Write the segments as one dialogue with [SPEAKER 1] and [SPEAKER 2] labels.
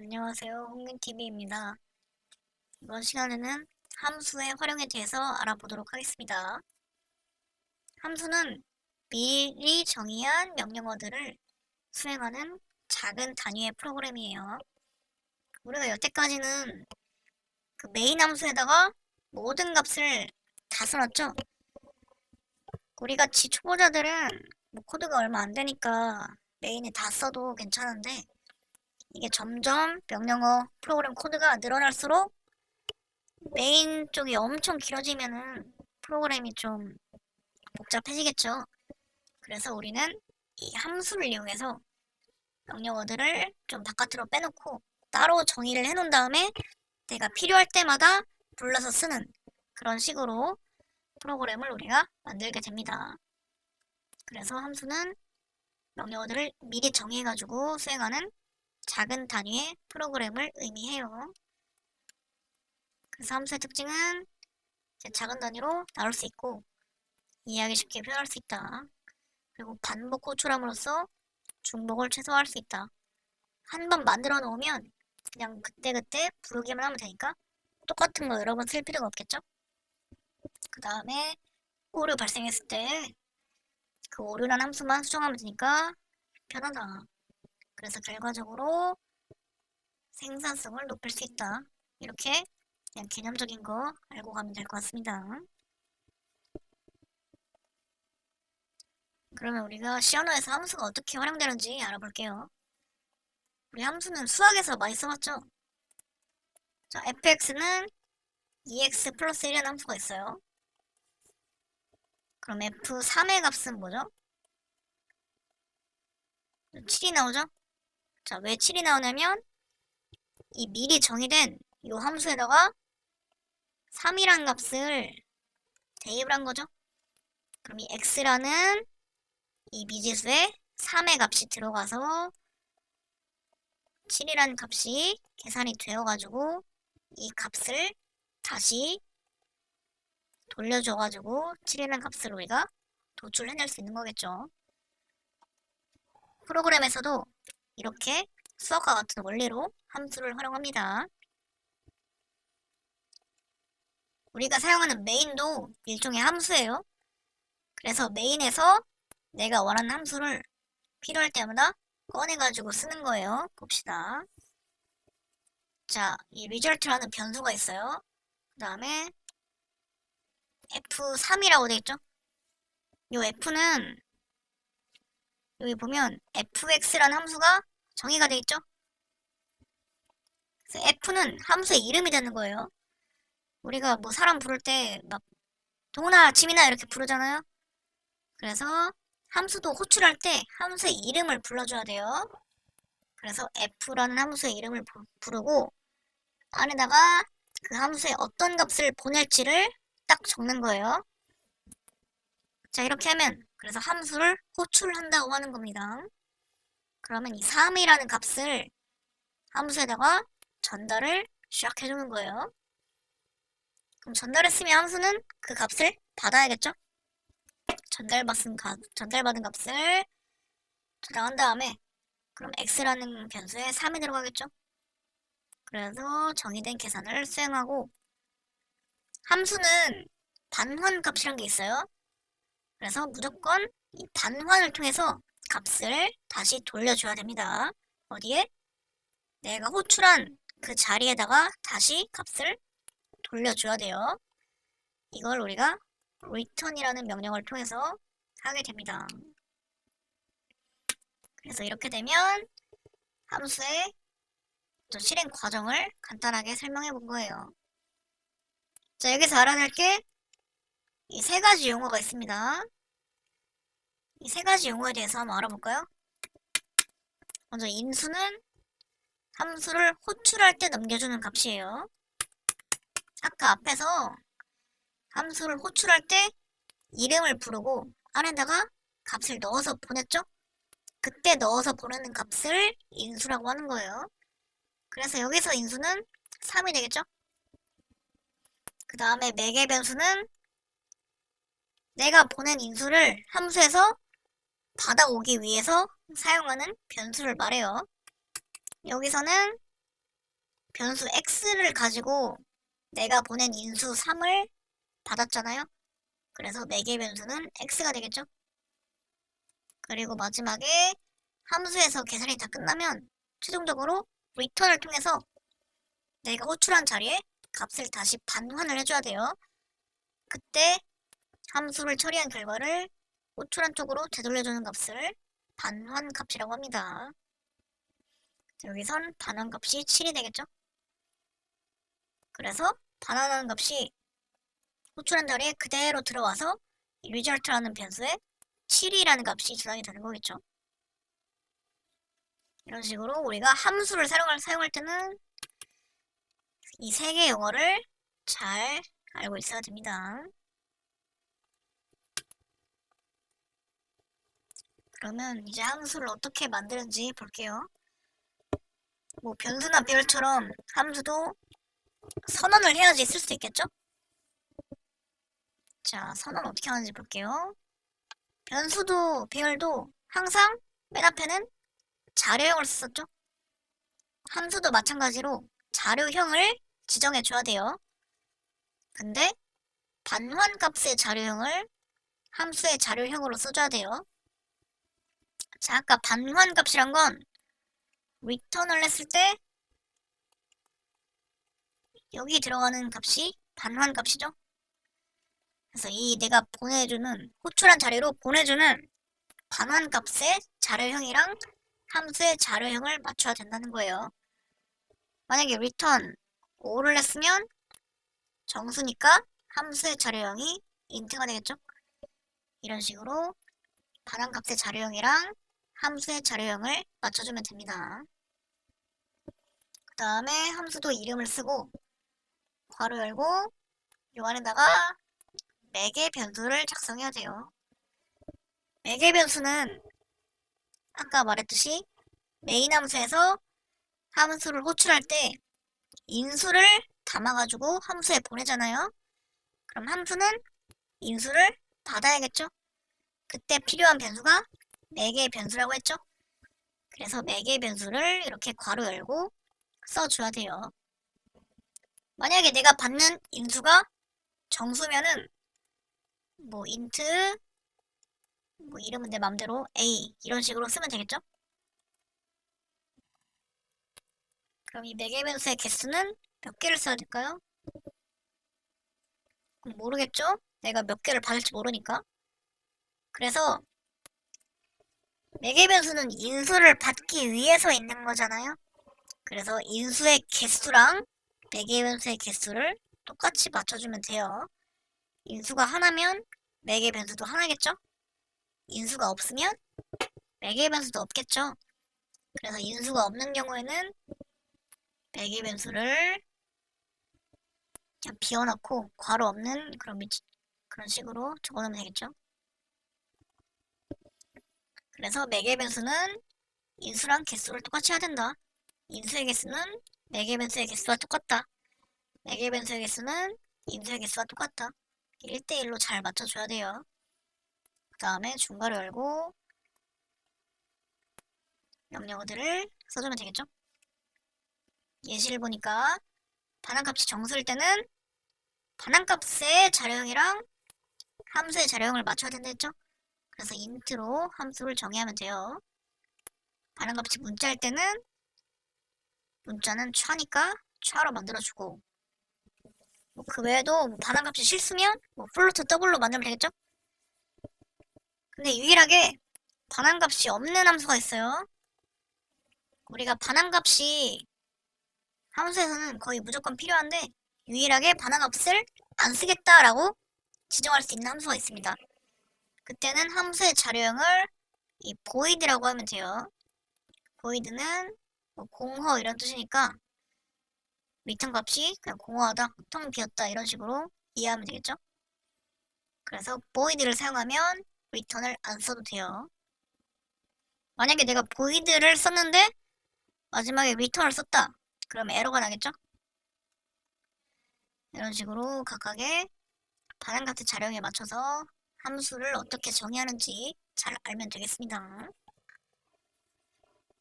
[SPEAKER 1] 안녕하세요. 홍윤TV입니다. 이번 시간에는 함수의 활용에 대해서 알아보도록 하겠습니다. 함수는 미리 정의한 명령어들을 수행하는 작은 단위의 프로그램이에요. 우리가 여태까지는 그 메인 함수에다가 모든 값을 다 써놨죠? 우리같이 초보자들은 뭐 코드가 얼마 안 되니까 메인에 다 써도 괜찮은데 이게 점점 명령어 프로그램 코드가 늘어날수록 메인 쪽이 엄청 길어지면은 프로그램이 좀 복잡해지겠죠. 그래서 우리는 이 함수를 이용해서 명령어들을 좀 바깥으로 빼놓고 따로 정의를 해놓은 다음에 내가 필요할 때마다 불러서 쓰는 그런 식으로 프로그램을 우리가 만들게 됩니다. 그래서 함수는 명령어들을 미리 정의해가지고 수행하는 작은 단위의 프로그램을 의미해요. 그래서 함수의 특징은 작은 단위로 나눌 수 있고 이해하기 쉽게 표현할 수 있다. 그리고 반복 호출함으로써 중복을 최소화할 수 있다. 한 번 만들어 놓으면 그냥 그때그때 부르기만 하면 되니까 똑같은 거 여러 번 쓸 필요가 없겠죠? 그 다음에 오류 발생했을 때 그 오류란 함수만 수정하면 되니까 편하다. 그래서 결과적으로 생산성을 높일 수 있다. 이렇게 그냥 개념적인 거 알고 가면 될 것 같습니다. 그러면 우리가 시언어에서 함수가 어떻게 활용되는지 알아볼게요. 우리 함수는 수학에서 많이 써봤죠? 자, fx는 2x 플러스 1이라는 함수가 있어요. 그럼 f3의 값은 뭐죠? 7이 나오죠? 자, 왜 7이 나오냐면 이 미리 정의된 이 함수에다가 3이란 값을 대입을 한 거죠. 그럼 이 x라는 이 미지수에 3의 값이 들어가서 7이라는 값이 계산이 되어가지고 이 값을 다시 돌려줘가지고 7이라는 값을 우리가 도출해낼 수 있는 거겠죠. 프로그램에서도 이렇게 수학과 같은 원리로 함수를 활용합니다. 우리가 사용하는 메인도 일종의 함수예요. 그래서 메인에서 내가 원하는 함수를 필요할 때마다 꺼내가지고 쓰는 거예요. 봅시다. 자, 이 result라는 변수가 있어요. 그 다음에 f3이라고 되어있죠? 이 f는 여기 보면 fx라는 함수가 정의가 되어있죠? 그래서 f는 함수의 이름이 되는 거예요. 우리가 뭐 사람 부를 때 막 동훈아, 지민아 이렇게 부르잖아요. 그래서 함수도 호출할 때 함수의 이름을 불러줘야 돼요. 그래서 f라는 함수의 이름을 부르고 안에다가 그 함수에 어떤 값을 보낼지를 딱 적는 거예요. 자, 이렇게 하면 그래서 함수를 호출한다고 하는 겁니다. 그러면 이 3이라는 값을 함수에다가 전달을 시작해주는 거예요. 그럼 전달했으면 함수는 그 값을 받아야겠죠? 전달받은 값을 저장한 다음에 그럼 x라는 변수에 3이 들어가겠죠? 그래서 정의된 계산을 수행하고 함수는 반환 값이란 게 있어요. 그래서 무조건 이 반환을 통해서 값을 다시 돌려줘야 됩니다. 어디에? 내가 호출한 그 자리에다가 다시 값을 돌려줘야 돼요. 이걸 우리가 return이라는 명령을 통해서 하게 됩니다. 그래서 이렇게 되면 함수의 실행 과정을 간단하게 설명해 본 거예요. 자, 여기서 알아낼 게 이 세 가지 용어가 있습니다. 이 세 가지 용어에 대해서 한번 알아볼까요? 먼저 인수는 함수를 호출할 때 넘겨주는 값이에요. 아까 앞에서 함수를 호출할 때 이름을 부르고 안에다가 값을 넣어서 보냈죠? 그때 넣어서 보내는 값을 인수라고 하는 거예요. 그래서 여기서 인수는 3이 되겠죠? 그 다음에 매개 변수는 내가 보낸 인수를 함수에서 받아오기 위해서 사용하는 변수를 말해요. 여기서는 변수 x를 가지고 내가 보낸 인수 3을 받았잖아요. 그래서 매개 변수는 x가 되겠죠. 그리고 마지막에 함수에서 계산이 다 끝나면 최종적으로 return을 통해서 내가 호출한 자리에 값을 다시 반환을 해줘야 돼요. 그때 함수를 처리한 결과를 호출한 쪽으로 되돌려주는 값을 반환 값이라고 합니다. 여기선 반환 값이 7이 되겠죠? 그래서 반환하는 값이 호출한 자리에 그대로 들어와서 result라는 변수에 7이라는 값이 저장이 되는 거겠죠. 이런 식으로 우리가 함수를 사용할 때는 이 세 개의 용어를 잘 알고 있어야 됩니다. 그러면 이제 함수를 어떻게 만드는지 볼게요. 뭐 변수나 비율처럼 함수도 선언을 해야지 쓸 수 있겠죠? 자, 선언 어떻게 하는지 볼게요. 변수도 비율도 항상 맨 앞에는 자료형을 썼죠? 함수도 마찬가지로 자료형을 지정해 줘야 돼요. 근데 반환 값의 자료형을 함수의 자료형으로 써줘야 돼요. 자, 아까 반환 값이란 건 return을 했을 때 여기 들어가는 값이 반환 값이죠. 그래서 이 내가 보내주는 호출한 자리로 보내주는 반환 값의 자료형이랑 함수의 자료형을 맞춰야 된다는 거예요. 만약에 return 5를 했으면 정수니까 함수의 자료형이 int가 되겠죠? 이런 식으로 반환 값의 자료형이랑 함수의 자료형을 맞춰주면 됩니다. 그 다음에 함수도 이름을 쓰고 괄호 열고 요 안에다가 매개 변수를 작성해야 돼요. 매개 변수는 아까 말했듯이 메인 함수에서 함수를 호출할 때 인수를 담아가지고 함수에 보내잖아요. 그럼 함수는 인수를 받아야겠죠? 그때 필요한 변수가 매개 변수라고 했죠? 그래서 매개 변수를 이렇게 괄호 열고 써줘야 돼요. 만약에 내가 받는 인수가 정수면은 뭐 int 뭐 이름은 내 맘대로 a 이런 식으로 쓰면 되겠죠? 그럼 이 매개 변수의 개수는 몇 개를 써야 될까요? 모르겠죠? 내가 몇 개를 받을지 모르니까. 그래서 매개 변수는 인수를 받기 위해서 있는 거잖아요. 그래서 인수의 개수랑 매개 변수의 개수를 똑같이 맞춰주면 돼요. 인수가 하나면 매개 변수도 하나겠죠? 인수가 없으면 매개 변수도 없겠죠? 그래서 인수가 없는 경우에는 매개 변수를 그냥 비워놓고 괄호 없는 그런 식으로 적어놓으면 되겠죠? 그래서 매개 변수는 인수랑 개수를 똑같이 해야 된다. 인수의 개수는 매개 변수의 개수와 똑같다. 매개 변수의 개수는 인수의 개수와 똑같다. 1대1로 잘 맞춰줘야 돼요. 그 다음에 중괄호 열고 명령어들을 써주면 되겠죠? 예시를 보니까 반환값이 정수일 때는 반환값의 자료형이랑 함수의 자료형을 맞춰야 된다 했죠? 그래서 int로 함수를 정의하면 돼요. 반환값이 문자일 때는 문자는 차니까 차로 만들어주고 뭐 그 외에도 뭐 반환값이 실수면 뭐 플로트 더블로 만들면 되겠죠? 근데 유일하게 반환값이 없는 함수가 있어요. 우리가 반환값이 함수에서는 거의 무조건 필요한데 유일하게 반환값을 안 쓰겠다라고 지정할 수 있는 함수가 있습니다. 그때는 함수의 자료형을 이 void라고 하면 돼요. void는 뭐 공허 이런 뜻이니까 return 값이 그냥 공허하다, 텅 비었다 이런 식으로 이해하면 되겠죠? 그래서 void를 사용하면 return을 안 써도 돼요. 만약에 내가 void를 썼는데 마지막에 return을 썼다. 그럼 에러가 나겠죠? 이런 식으로 각각의 반환값의 자료형에 맞춰서 함수를 어떻게 정의하는지 잘 알면 되겠습니다.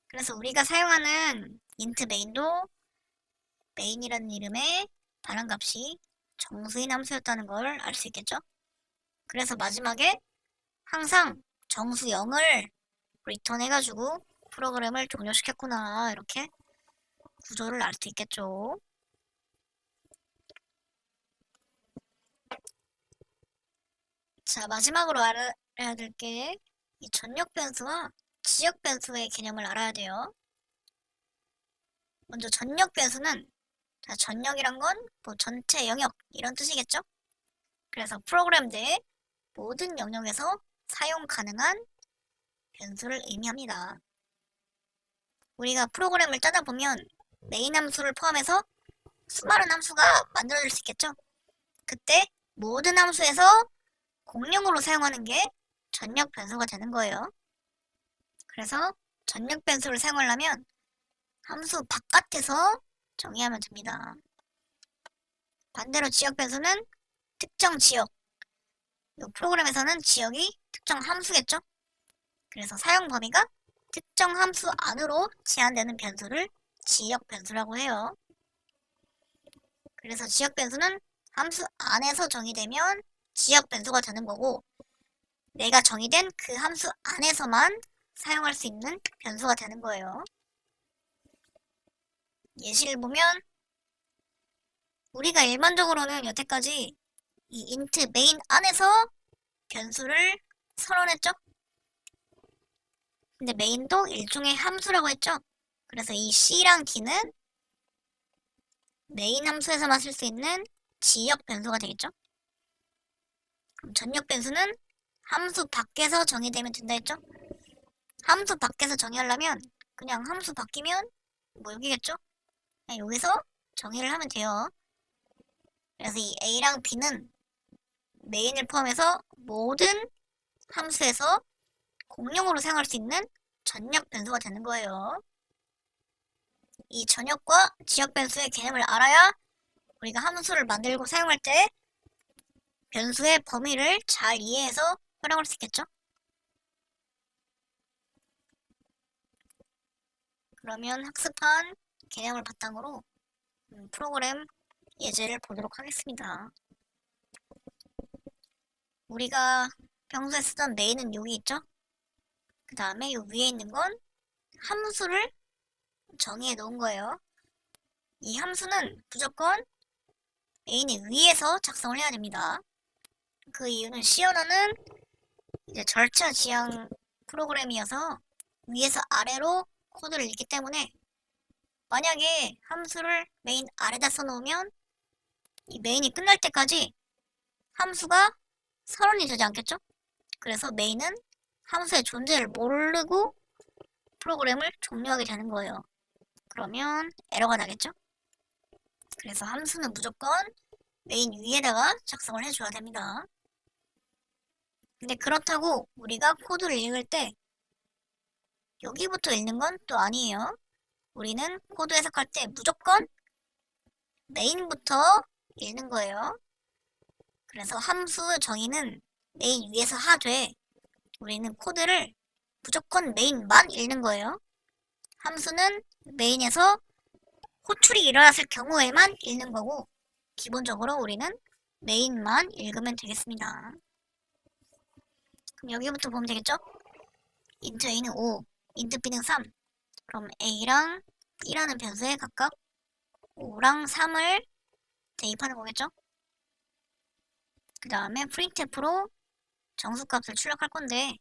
[SPEAKER 1] 그래서 우리가 사용하는 int main도 메인이라는 이름의 반환값이 정수인 함수였다는 걸 알 수 있겠죠? 그래서 마지막에 항상 정수 0을 리턴해가지고 프로그램을 종료시켰구나, 이렇게 구조를 알 수 있겠죠. 자, 마지막으로 알아야 될 게 이 전역 변수와 지역 변수의 개념을 알아야 돼요. 먼저 전역 변수는, 자, 전역이란 건 뭐 전체 영역 이런 뜻이겠죠? 그래서 프로그램 내의 모든 영역에서 사용 가능한 변수를 의미합니다. 우리가 프로그램을 짜다 보면 메인 함수를 포함해서 수많은 함수가 만들어질 수 있겠죠? 그때 모든 함수에서 공용으로 사용하는 게 전역 변수가 되는 거예요. 그래서 전역 변수를 사용하려면 함수 바깥에서 정의하면 됩니다. 반대로 지역 변수는 특정 지역, 이 프로그램에서는 지역이 특정 함수겠죠? 그래서 사용 범위가 특정 함수 안으로 제한되는 변수를 지역 변수라고 해요. 그래서 지역 변수는 함수 안에서 정의되면 지역 변수가 되는 거고, 내가 정의된 그 함수 안에서만 사용할 수 있는 변수가 되는 거예요. 예시를 보면 우리가 일반적으로는 여태까지 이 int main 안에서 변수를 선언했죠? 근데 main도 일종의 함수라고 했죠? 그래서 이 c랑 d는 메인 함수에서만 쓸 수 있는 지역 변수가 되겠죠? 그럼 전역 변수는 함수 밖에서 정의되면 된다 했죠? 함수 밖에서 정의하려면 그냥 함수 바뀌면 뭐 여기겠죠? 그냥 여기서 정의를 하면 돼요. 그래서 이 a랑 b는 메인을 포함해서 모든 함수에서 공용으로 사용할 수 있는 전역 변수가 되는 거예요. 이 전역과 지역 변수의 개념을 알아야 우리가 함수를 만들고 사용할 때 변수의 범위를 잘 이해해서 활용할 수 있겠죠? 그러면 학습한 개념을 바탕으로 프로그램 예제를 보도록 하겠습니다. 우리가 평소에 쓰던 메인은 여기 있죠? 그 다음에 이 위에 있는 건 함수를 정의해 놓은 거예요. 이 함수는 무조건 메인의 위에서 작성을 해야 됩니다. 그 이유는 C 언어는 이제 절차 지향 프로그램이어서 위에서 아래로 코드를 읽기 때문에 만약에 함수를 메인 아래다 써놓으면 이 메인이 끝날 때까지 함수가 선언이 되지 않겠죠? 그래서 메인은 함수의 존재를 모르고 프로그램을 종료하게 되는 거예요. 그러면 에러가 나겠죠? 그래서 함수는 무조건 메인 위에다가 작성을 해줘야 됩니다. 근데 그렇다고 우리가 코드를 읽을 때 여기부터 읽는 건 또 아니에요. 우리는 코드 해석할 때 무조건 메인부터 읽는 거예요. 그래서 함수 정의는 메인 위에서 하되 우리는 코드를 무조건 메인만 읽는 거예요. 함수는 메인에서 호출이 일어났을 경우에만 읽는 거고 기본적으로 우리는 메인만 읽으면 되겠습니다. 그럼 여기부터 보면 되겠죠? int a는 5, int b는 3. 그럼 a랑 b라는 변수에 각각 5랑 3을 대입하는 거겠죠? 그 다음에 printf로 정수값을 출력할 건데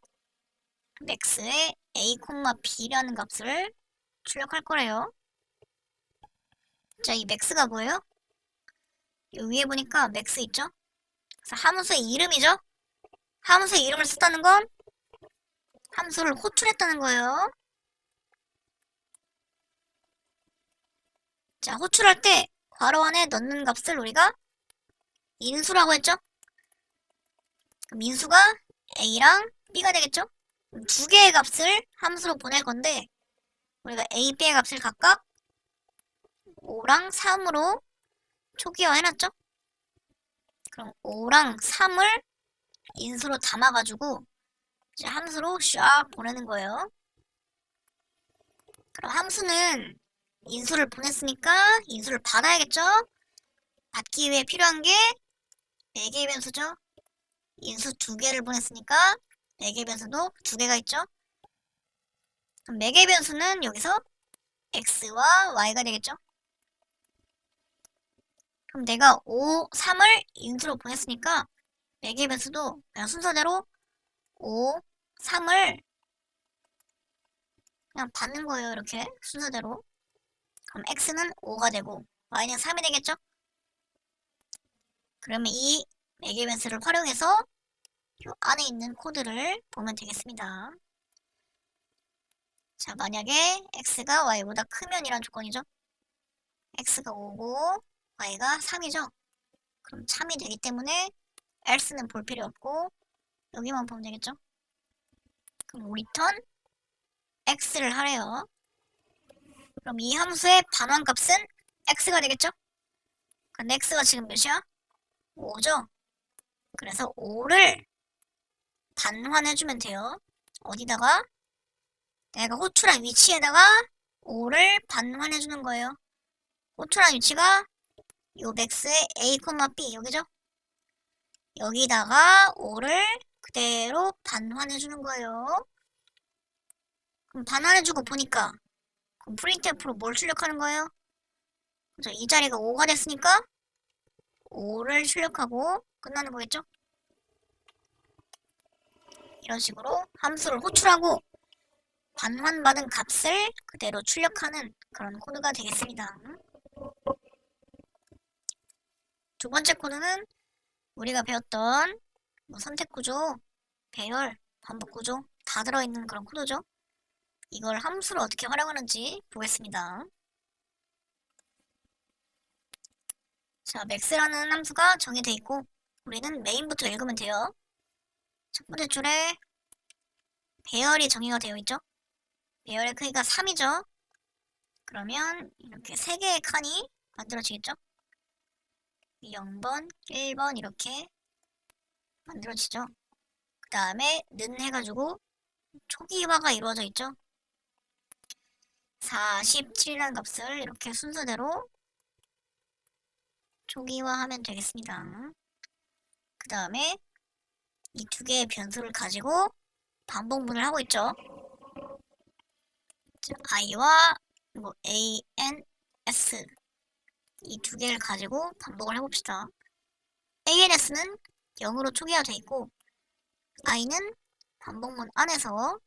[SPEAKER 1] max에 a, b라는 값을 출력할 거래요. 자, 이 max가 뭐예요? 여기 위에 보니까 max 있죠? 그래서 함수의 이름이죠? 함수의 이름을 썼다는 건 함수를 호출했다는 거예요. 자, 호출할 때 괄호 안에 넣는 값을 우리가 인수라고 했죠? 그럼 인수가 a랑 b가 되겠죠? 두 개의 값을 함수로 보낼 건데 우리가 a, b의 값을 각각 5랑 3으로 초기화 해놨죠? 그럼 5랑 3을 인수로 담아가지고 이제 함수로 샥 보내는 거예요. 그럼 함수는 인수를 보냈으니까 인수를 받아야겠죠? 받기 위해 필요한 게 4개의 변수죠. 인수 2개를 보냈으니까 4개의 변수도 2개가 있죠. 그럼 4개의 변수는 여기서 x와 y가 되겠죠. 그럼 내가 5, 3을 인수로 보냈으니까 4개의 변수도 그냥 순서대로 5, 3을 그냥 받는 거예요. 이렇게 순서대로. 그럼 x는 5가 되고 y는 3이 되겠죠? 그러면 이 4개의 변수를 활용해서 이 안에 있는 코드를 보면 되겠습니다. 자, 만약에 x가 y보다 크면 이란 조건이죠. x가 5고 y가 3이죠. 그럼 참이 되기 때문에 else는 볼 필요 없고 여기만 보면 되겠죠. 그럼 return x를 하래요. 그럼 이 함수의 반환값은 x가 되겠죠. 근데 x가 지금 몇이야? 5죠. 그래서 5를 반환해주면 돼요. 어디다가? 내가 호출한 위치에다가 5를 반환해주는 거예요. 호출한 위치가 요 맥스의 a, b 여기죠? 여기다가 5를 그대로 반환해주는 거예요. 그럼 반환해주고 보니까 그럼 printf로 뭘 출력하는 거예요? 그래서 이 자리가 5가 됐으니까 5를 출력하고 끝나는 거겠죠? 이런 식으로 함수를 호출하고 반환받은 값을 그대로 출력하는 그런 코드가 되겠습니다. 두 번째 코드는 우리가 배웠던 선택구조, 배열, 반복구조 다 들어있는 그런 코드죠. 이걸 함수를 어떻게 활용하는지 보겠습니다. 자, max라는 함수가 정의되어 있고 우리는 메인부터 읽으면 돼요. 첫 번째 줄에 배열이 정의가 되어 있죠. 배열의 크기가 3이죠. 그러면 이렇게 3개의 칸이 만들어지겠죠. 0번, 1번 이렇게 만들어지죠. 그 다음에 는 해가지고 초기화가 이루어져 있죠. 47이라는 값을 이렇게 순서대로 초기화하면 되겠습니다. 그 다음에 이 2개의 변수를 가지고 반복문을 하고 있죠. i와 a, n, s 이 2개를 가지고 반복을 해봅시다. a, n, s는 0으로 초기화되어 있고 i는 반복문 안에서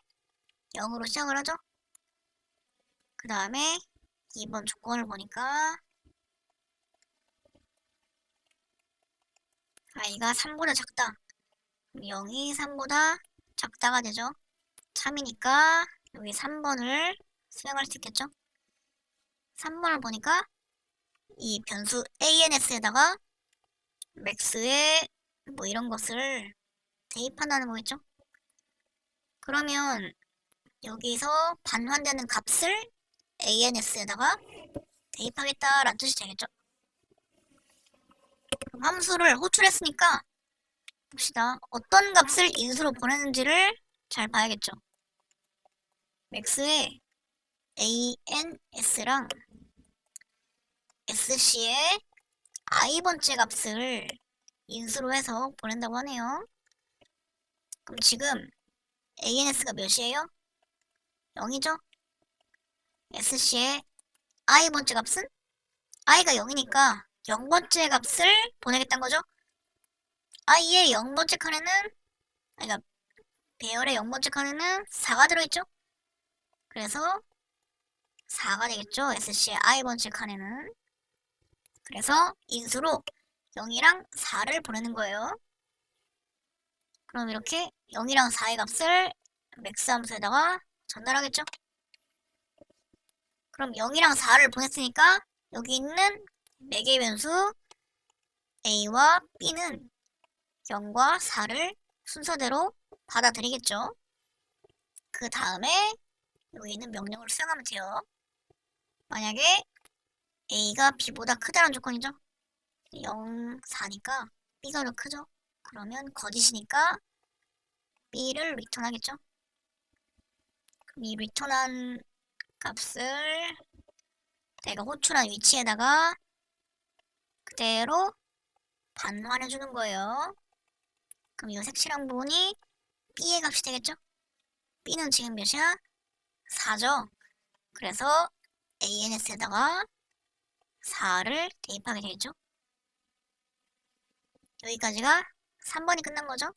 [SPEAKER 1] 0으로 시작을 하죠. 그 다음에 2번 조건을 보니까 i가 3보다 작다. 0이 3보다 작다가 되죠. 참이니까 여기 3번을 수행할 수 있겠죠. 3번을 보니까 이 변수 ans에다가 max의 뭐 이런 것을 대입한다는 거겠죠. 그러면 여기서 반환되는 값을 ans에다가 대입하겠다라는 뜻이 되겠죠. 그럼 함수를 호출했으니까 봅시다. 어떤 값을 인수로 보내는지를 잘 봐야겠죠. max의 ans랑 sc의 i번째 값을 인수로 해서 보낸다고 하네요. 그럼 지금 ans가 몇이에요? 0이죠? sc의 i번째 값은? i가 0이니까 0번째 값을 보내겠다는 거죠? i의 0번째 칸에는 그러니까 배열의 0번째 칸에는 4가 들어있죠? 그래서 4가 되겠죠? sc의 i번째 칸에는. 그래서 인수로 0이랑 4를 보내는 거예요. 그럼 이렇게 0이랑 4의 값을 맥스 함수에다가 전달하겠죠? 그럼 0이랑 4를 보냈으니까 여기 있는 4개의 변수 a와 b는 0과 4를 순서대로 받아들이겠죠. 그 다음에 여기 있는 명령을 수행하면 돼요. 만약에 a가 b보다 크다는 조건이죠. 0, 4니까 b가 더 크죠. 그러면 거짓이니까 b를 리턴하겠죠. 그럼 이 리턴한 값을 내가 호출한 위치에다가 그대로 반환해주는 거예요. 그럼 이 색칠한 부분이 B의 값이 되겠죠? B는 지금 몇이야? 4죠? 그래서 ANS에다가 4를 대입하게 되겠죠? 여기까지가 3번이 끝난 거죠?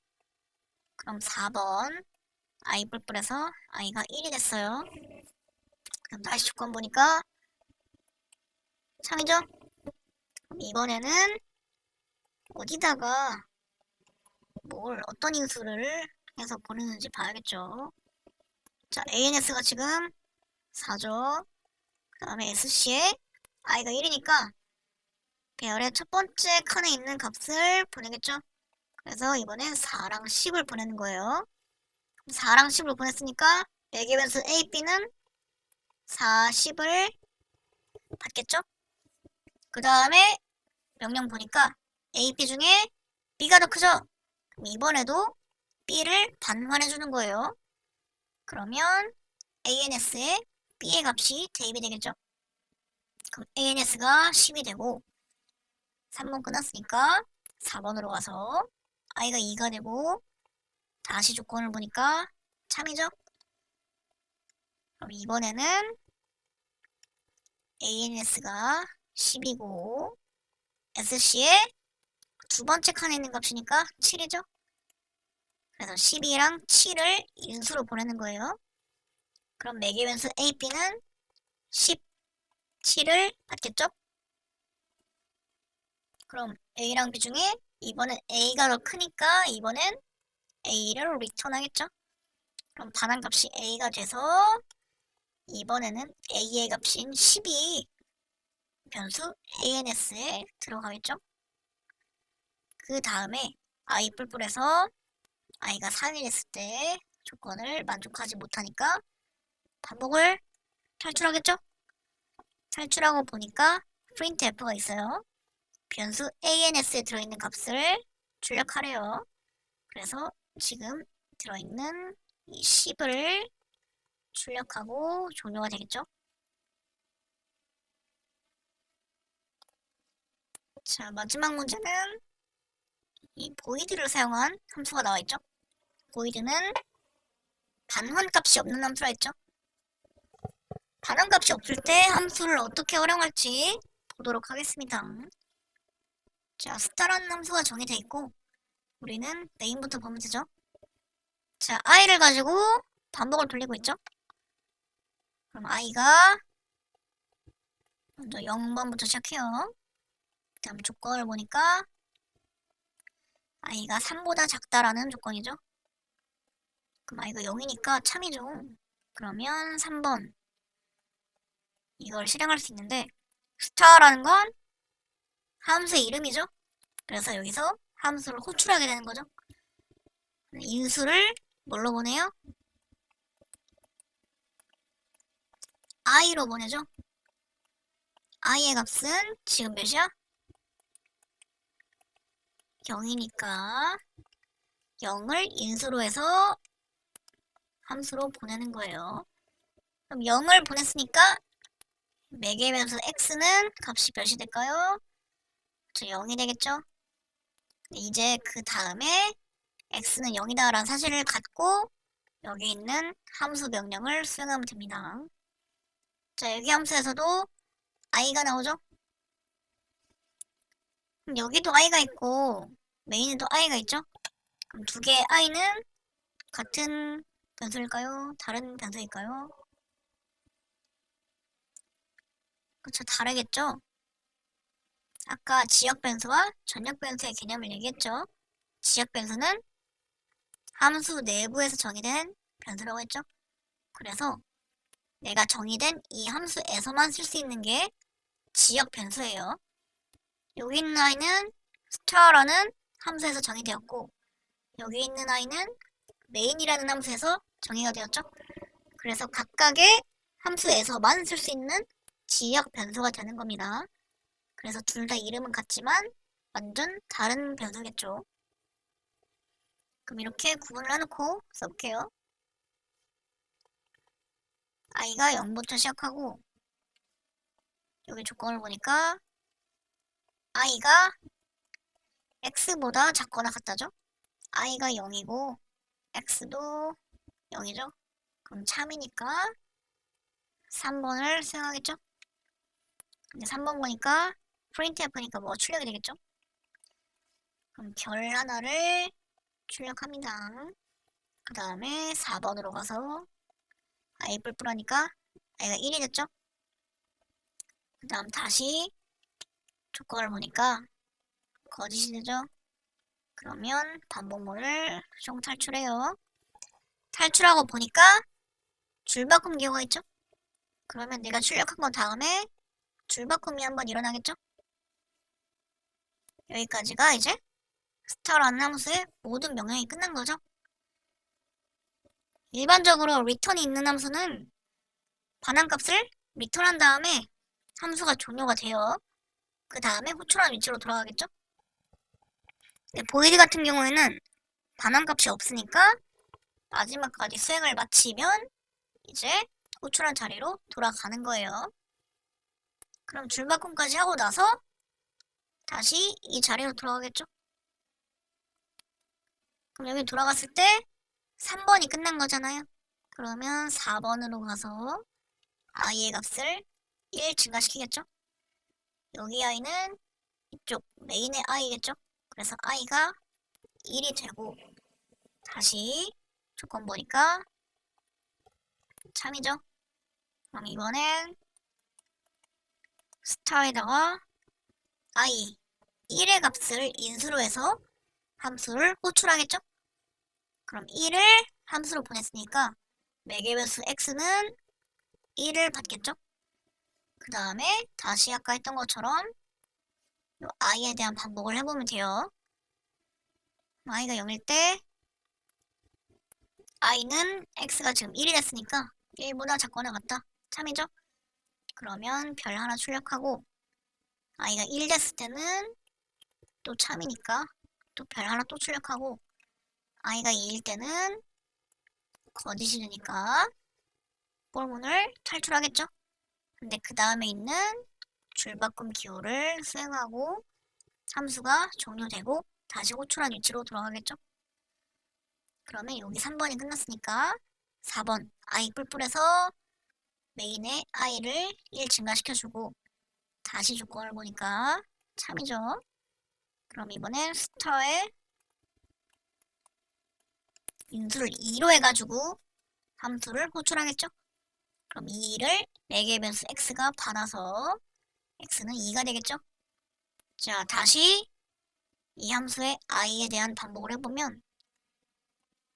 [SPEAKER 1] 그럼 4번 I 뿔뿔해서 I가 1이 됐어요. 그럼 다시 조건 보니까 참이죠? 그럼 이번에는 어디다가 어떤 인수를 해서 보내는지 봐야겠죠. 자, ANS가 지금 4죠. 그 다음에 SC에 I가 1이니까 배열의 첫 번째 칸에 있는 값을 보내겠죠. 그래서 이번엔 4랑 10을 보내는 거예요. 4랑 10을 보냈으니까 매개 변수 A, B는 4, 10을 받겠죠? 그 다음에 명령 보니까 A, B 중에 B가 더 크죠? 그럼 이번에도 B를 반환해주는 거예요. 그러면 ANS에 B의 값이 대입이 되겠죠? 그럼 ANS가 10이 되고 3번 끝났으니까 4번으로 가서 I가 2가 되고 다시 조건을 보니까 참이죠? 그럼 이번에는 ANS가 10이고 SC에 두 번째 칸에 있는 값이니까 7이죠? 그래서 12랑 7을 인수로 보내는 거예요. 그럼 매개 변수 A, B는 17을 받겠죠? 그럼 A랑 B 중에 이번엔 A가 더 크니까 이번엔 A를 리턴하겠죠? 그럼 반환값이 A가 돼서 이번에는 A의 값인 10이 변수 ANS에 들어가겠죠? 그 다음에 I 뿔뿔해서 I가 3이 됐을 때 조건을 만족하지 못하니까 반복을 탈출하겠죠? 탈출하고 보니까 printf가 있어요. 변수 ANS에 들어있는 값을 출력하래요. 그래서 지금 들어있는 이 10을 출력하고 종료가 되겠죠? 자, 마지막 문제는 이 void를 사용한 함수가 나와있죠? void는 반환값이 없는 함수라 했죠? 반환값이 없을 때 함수를 어떻게 활용할지 보도록 하겠습니다. 자, 스타라는 함수가 정의되어 있고 우리는 메인부터 보면 되죠? 자, i를 가지고 반복을 돌리고 있죠? 그럼 i가 먼저 0번부터 시작해요. 그 다음 조건을 보니까 i가 3보다 작다라는 조건이죠. 그럼 i가 0이니까 참이죠. 그러면 3번 이걸 실행할 수 있는데 스타라는 건 함수의 이름이죠. 그래서 여기서 함수를 호출하게 되는 거죠. 인수를 뭘로 보내요? i로 보내죠. i의 값은 지금 몇이야? 0이니까 0을 인수로 해서 함수로 보내는 거예요. 그럼 0을 보냈으니까 매개 변수 x는 값이 몇이 될까요? 저 0이 되겠죠? 이제 그 다음에 x는 0이다 라는 사실을 갖고 여기 있는 함수 명령을 수행하면 됩니다. 자, 여기 함수에서도 i가 나오죠? 그럼 여기도 i가 있고 메인에도 i가 있죠? 그럼 두 개의 i는 같은 변수일까요? 다른 변수일까요? 그쵸, 다르겠죠? 아까 지역 변수와 전역 변수의 개념을 얘기했죠? 지역 변수는 함수 내부에서 정의된 변수라고 했죠? 그래서 내가 정의된 이 함수에서만 쓸 수 있는 게 지역 변수예요. 여기 있는 i는 star라는 함수에서 정의되었고 여기 있는 i는 main이라는 함수에서 정의가 되었죠. 그래서 각각의 함수에서만 쓸 수 있는 지역 변수가 되는 겁니다. 그래서 둘 다 이름은 같지만 완전 다른 변수겠죠. 그럼 이렇게 구분을 해놓고 써볼게요. i가 0부터 시작하고 여기 조건을 보니까 i가 x보다 작거나 같다죠? i가 0이고 x도 0이죠? 그럼 참이니까 3번을 수행하겠죠? 근데 3번 보니까 printf니까 뭐가 출력이 되겠죠? 그럼 별 하나를 출력합니다. 그 다음에 4번으로 가서 i 뿔뿔하니까 i가 1이 됐죠? 그 다음 다시 조건을 보니까 거짓이 되죠? 그러면 반복문을 총 탈출해요. 탈출하고 보니까 줄바꿈 기호가 있죠? 그러면 내가 출력한 거 다음에 줄바꿈이 한번 일어나겠죠? 여기까지가 이제 스타라는 함수의 모든 명령이 끝난 거죠. 일반적으로 return이 있는 함수는 반환값을 return한 다음에 함수가 종료가 돼요. 그 다음에 호출한 위치로 돌아가겠죠? 근데 void 같은 경우에는 반환값이 없으니까 마지막까지 수행을 마치면 이제 호출한 자리로 돌아가는 거예요. 그럼 줄바꿈까지 하고 나서 다시 이 자리로 돌아가겠죠? 그럼 여기 돌아갔을 때 3번이 끝난 거잖아요. 그러면 4번으로 가서 i의 값을 1 증가시키겠죠? 여기 i는 이쪽 메인의 i겠죠? 그래서 i가 1이 되고 다시 조건 보니까 참이죠? 그럼 이번엔 스타에다가 i 1의 값을 인수로 해서 함수를 호출하겠죠? 그럼 1을 함수로 보냈으니까 매개 변수 x는 1을 받겠죠? 그 다음에 다시 아까 했던 것처럼 요 i에 대한 반복을 해보면 돼요. i가 0일 때 i는 x가 지금 1이 됐으니까 1보다 작거나 같다. 참이죠? 그러면 별 하나 출력하고 i가 1 됐을 때는 또 참이니까 또 별 하나 또 출력하고 i가 2일 때는 거짓이 되니까 폴문을 탈출하겠죠? 근데 그 다음에 있는 줄바꿈 기호를 수행하고 함수가 종료되고 다시 호출한 위치로 돌아가겠죠? 그러면 여기 3번이 끝났으니까 4번 i 뿔뿔해서 메인에 i를 1 증가시켜주고 다시 조건을 보니까 참이죠. 그럼 이번엔 스타에 인수를 2로 해가지고 함수를 호출하겠죠? 그럼 2를 4개 변수 x가 받아서 x는 2가 되겠죠? 자, 다시 이 함수의 i에 대한 반복을 해보면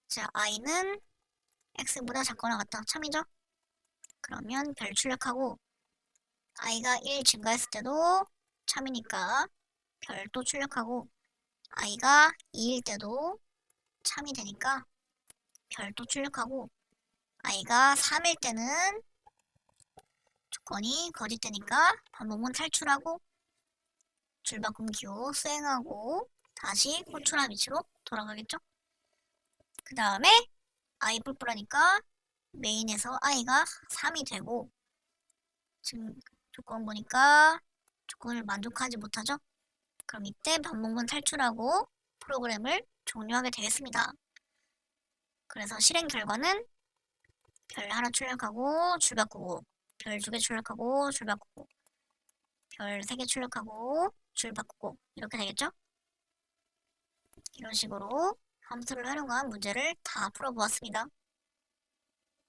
[SPEAKER 1] 자, i는 x보다 작거나 같다. 참이죠? 그러면 별 출력하고 i가 1 증가했을 때도 참이니까 별 또 출력하고 i가 2일 때도 참이 되니까 별 또 출력하고 i가 3일 때는 조건이 거짓되니까 반복문 탈출하고 줄바꿈 기호 수행하고 다시 호출한 위치로 돌아가겠죠? 그 다음에 i 뿔뿔하니까 메인에서 i가 3이 되고 지금 조건 보니까 조건을 만족하지 못하죠? 그럼 이때 반복문 탈출하고 프로그램을 종료하게 되겠습니다. 그래서 실행 결과는 별 하나 출력하고 줄 바꾸고 별 2개 출력하고 줄 바꾸고 별 3개 출력하고 줄 바꾸고 이렇게 되겠죠? 이런 식으로 함수를 활용한 문제를 다 풀어보았습니다.